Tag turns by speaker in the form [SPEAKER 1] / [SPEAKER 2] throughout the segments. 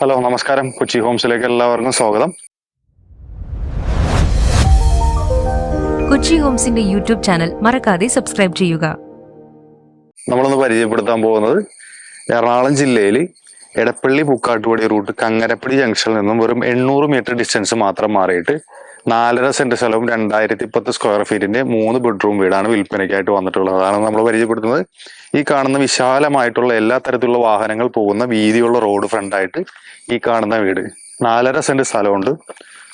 [SPEAKER 1] Hello നമസ്കാരം, കൊച്ചി ഹോംസിലേക്ക് എല്ലാവർക്കും സ്വാഗതം.
[SPEAKER 2] കൊച്ചി ഹോംസിന്റെ യൂട്യൂബ് ചാനൽ മറക്കാതെ സബ്സ്ക്രൈബ് ചെയ്യുക.
[SPEAKER 1] നമ്മളൊന്ന് പരിചയപ്പെടുത്താൻ പോകുന്നത് എറണാകുളം ജില്ലയിൽ എടപ്പള്ളി പൂക്കാട്ടുപടി റൂട്ട് കങ്ങരപ്പടി ജംഗ്ഷനിൽ നിന്നും വെറും 800 മീറ്റർ ഡിസ്റ്റൻസ് മാത്രം മാറിയിട്ട് 4.5 സെന്റ് സ്ഥലവും 2010 സ്ക്വയർ ഫീറ്റിന്റെ 3 ബെഡ്റൂം വീടാണ് വിൽപ്പനയ്ക്കായിട്ട് വന്നിട്ടുള്ളത്. അതാണ് നമ്മൾ പരിചയപ്പെടുത്തുന്നത്. ഈ കാണുന്ന വിശാലമായിട്ടുള്ള എല്ലാ തരത്തിലുള്ള വാഹനങ്ങൾ പോകുന്ന വീതിയുള്ള റോഡ് ഫ്രണ്ടായിട്ട് ഈ കാണുന്ന വീട് 4.5 സെന്റ് സ്ഥലമുണ്ട്.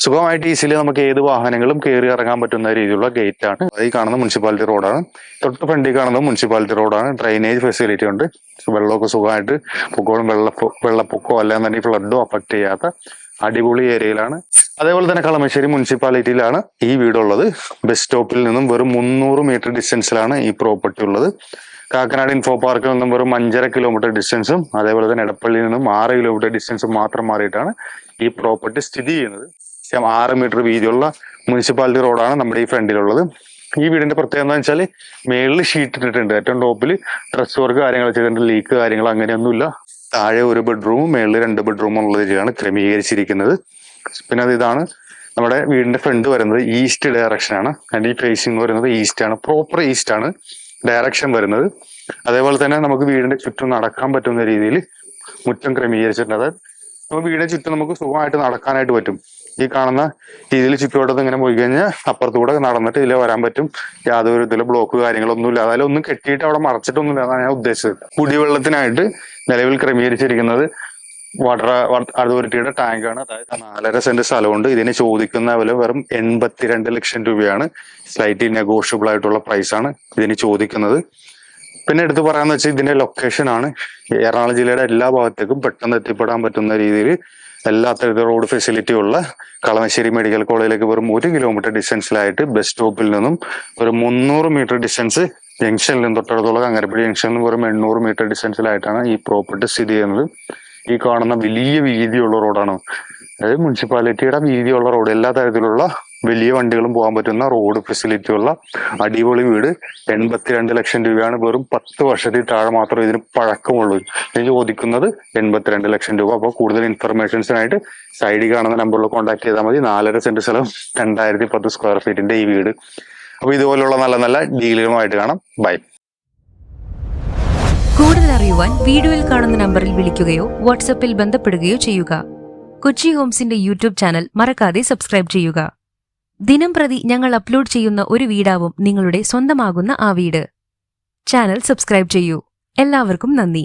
[SPEAKER 1] സുഖമായിട്ട് ഈസിലി നമുക്ക് ഏത് വാഹനങ്ങളും കയറി ഇറങ്ങാൻ പറ്റുന്ന രീതിയിലുള്ള ഗേറ്റ് ആണ്. ഈ കാണുന്ന മുനിസിപ്പാലിറ്റി റോഡാണ്. തൊട്ട് ഫ്രണ്ടിൽ കാണുന്നത് മുനിസിപ്പാലിറ്റി റോഡാണ്. ഡ്രൈനേജ് ഫെസിലിറ്റി ഉണ്ട്. വെള്ളമൊക്കെ സുഖമായിട്ട് പൊക്കോളും. വെള്ളപ്പൊക്കോ അല്ലാന്നുണ്ടെങ്കിൽ ഫ്ലഡോ അഫക്ട് ചെയ്യാത്ത അടിപൊളി ഏരിയയിലാണ്. അതേപോലെ തന്നെ കളമശ്ശേരി മുനിസിപ്പാലിറ്റിയിലാണ് ഈ വീടുള്ളത്. ബസ് സ്റ്റോപ്പിൽ നിന്നും വെറും 300 മീറ്റർ ഡിസ്റ്റൻസിലാണ് ഈ പ്രോപ്പർട്ടി ഉള്ളത്. കാക്കനാട് ഇൻഫോ പാർക്കിൽ നിന്നും വെറും 5.5 കിലോമീറ്റർ ഡിസ്റ്റൻസും അതേപോലെ തന്നെ എടപ്പള്ളിയിൽ നിന്നും 6 കിലോമീറ്റർ ഡിസ്റ്റൻസും മാത്രം മാറിയിട്ടാണ് ഈ പ്രോപ്പർട്ടി സ്ഥിതി ചെയ്യുന്നത്. 6 മീറ്റർ വീതിയുള്ള മുനിസിപ്പാലിറ്റി റോഡാണ് നമ്മുടെ ഈ ഫ്രണ്ടിലുള്ളത്. ഈ വീടിന്റെ പ്രത്യേകത എന്താ വെച്ചാൽ മേളിൽ ഷീറ്റ് ഇട്ടിട്ടുണ്ട്. ഏറ്റവും ടോപ്പിൽ ഡ്രസ് വർക്ക് കാര്യങ്ങൾ ചെയ്തിട്ടുണ്ട്. ലീക്ക് കാര്യങ്ങൾ അങ്ങനെയൊന്നുമില്ല. താഴെ 1 ബെഡ്റൂമും മേളിൽ 2 ബെഡ്റൂമും ഉള്ള രീതിയിലാണ് ക്രമീകരിച്ചിരിക്കുന്നത്. പിന്നെ ഇതാണ് നമ്മുടെ വീടിന്റെ ഫ്രണ്ട് വരുന്നത് ഈസ്റ്റ് ഡയറക്ഷൻ ആണ്. അതിന്റെ ഈ ഫേസിംഗ് വരുന്നത് ഈസ്റ്റ് ആണ്. പ്രോപ്പർ ഈസ്റ്റ് ആണ് ഡയറക്ഷൻ വരുന്നത്. അതേപോലെ തന്നെ നമുക്ക് വീടിന്റെ ചുറ്റും നടക്കാൻ പറ്റുന്ന രീതിയിൽ മുറ്റം ക്രമീകരിച്ചിട്ടുണ്ട്. അതായത് നമുക്ക് വീടിന്റെ ചുറ്റും നമുക്ക് സുഖമായിട്ട് നടക്കാനായിട്ട് പറ്റും. ഈ കാണുന്ന രീതിയിൽ ചുറ്റുവട്ടത്ത് ഇങ്ങനെ പോയി കഴിഞ്ഞാൽ അപ്പുറത്തൂടെ നടന്നിട്ട് ഇതിൽ വരാൻ പറ്റും. യാതൊരു ഇതിൽ ബ്ലോക്ക് കാര്യങ്ങളൊന്നും ഇല്ല. അതായത് ഒന്നും കെട്ടിയിട്ട് അവിടെ മറച്ചിട്ടൊന്നുമില്ല. അതാണ് ഞാൻ ഉദ്ദേശിച്ചത്. കുടിവെള്ളത്തിനായിട്ട് നിലവിൽ ക്രമീകരിച്ചിരിക്കുന്നത് വാട്ടർ അതോറിറ്റിയുടെ ടാങ്കാണ്. അതായത് 4.5 സെന്റ് സ്ഥലമുണ്ട്. ഇതിന് ചോദിക്കുന്ന വില വെറും 82 ലക്ഷം രൂപയാണ്. സ്ലൈറ്റ്ലി നെഗോഷ്യബിൾ ആയിട്ടുള്ള പ്രൈസാണ് ഇതിന് ചോദിക്കുന്നത്. പിന്നെ എടുത്ത് പറയാന്ന് വെച്ചാൽ ഇതിന്റെ ലൊക്കേഷൻ ആണ്. എറണാകുളം ജില്ലയുടെ എല്ലാ ഭാഗത്തേക്കും പെട്ടെന്ന് എത്തിപ്പെടാൻ പറ്റുന്ന രീതിയിൽ എല്ലാ തരത്തിലും റോഡ് ഫെസിലിറ്റി ഉള്ള കളമശ്ശേരി മെഡിക്കൽ കോളേജിലേക്ക് വെറും 1 കിലോമീറ്റർ ഡിസ്റ്റൻസിലായിട്ട് ബസ് സ്റ്റോപ്പിൽ നിന്നും ഒരു 300 മീറ്റർ ഡിസ്റ്റൻസ് ജംഗ്ഷനിൽ നിന്നും തൊട്ടടുത്തുള്ള കങ്ങരപ്പടി ജംഗ്ഷനിൽ നിന്നും വെറും 800 മീറ്റർ ഡിസ്റ്റൻസിലായിട്ടാണ് ഈ പ്രോപ്പർട്ടി സ്ഥിതി ചെയ്യുന്നത്. ഈ കാണുന്ന വലിയ വീതിയുള്ള റോഡാണ്. അതായത് മുനിസിപ്പാലിറ്റിയുടെ വീതിയുള്ള റോഡ്. എല്ലാ തരത്തിലുള്ള വലിയ വണ്ടികളും പോകാൻ പറ്റുന്ന റോഡ് ഫെസിലിറ്റി ഉള്ള അടിപൊളി വീട്. 82 ലക്ഷം രൂപയാണ്. വെറും 10 വർഷത്തിൽ താഴെ മാത്രം ഇതിന് പഴക്കമുള്ളൂ. ഇതിന് ചോദിക്കുന്നത് 82 ലക്ഷം രൂപ. അപ്പോൾ കൂടുതൽ ഇൻഫർമേഷൻസിനായിട്ട് സൈഡിൽ കാണുന്ന നമ്പറിൽ കോൺടാക്ട് ചെയ്താൽ മതി. 4.5 സെന്റ് സ്ഥലം 2010 സ്ക്വയർ ഫീറ്റിന്റെ ഈ വീട്. അപ്പൊ ഇതുപോലുള്ള നല്ല നല്ല ഡീലുകളുമായിട്ട് കാണാം. ബൈ.
[SPEAKER 2] കൂടുതൽ അറിയുവാൻ വീഡിയോയിൽ കാണുന്ന നമ്പറിൽ വിളിക്കുകയോ വാട്സ്ആപ്പിൽ ബന്ധപ്പെടുകയോ ചെയ്യുക. കൊച്ചി ഹോംസിന്റെ യൂട്യൂബ് ചാനൽ മറക്കാതെ സബ്സ്ക്രൈബ് ചെയ്യുക. ദിനം പ്രതി ഞങ്ങൾ അപ്ലോഡ് ചെയ്യുന്ന ഒരു വീടാവും നിങ്ങളുടെ സ്വന്തമാകുന്ന ആ വീട്. ചാനൽ സബ്സ്ക്രൈബ് ചെയ്യൂ. എല്ലാവർക്കും നന്ദി.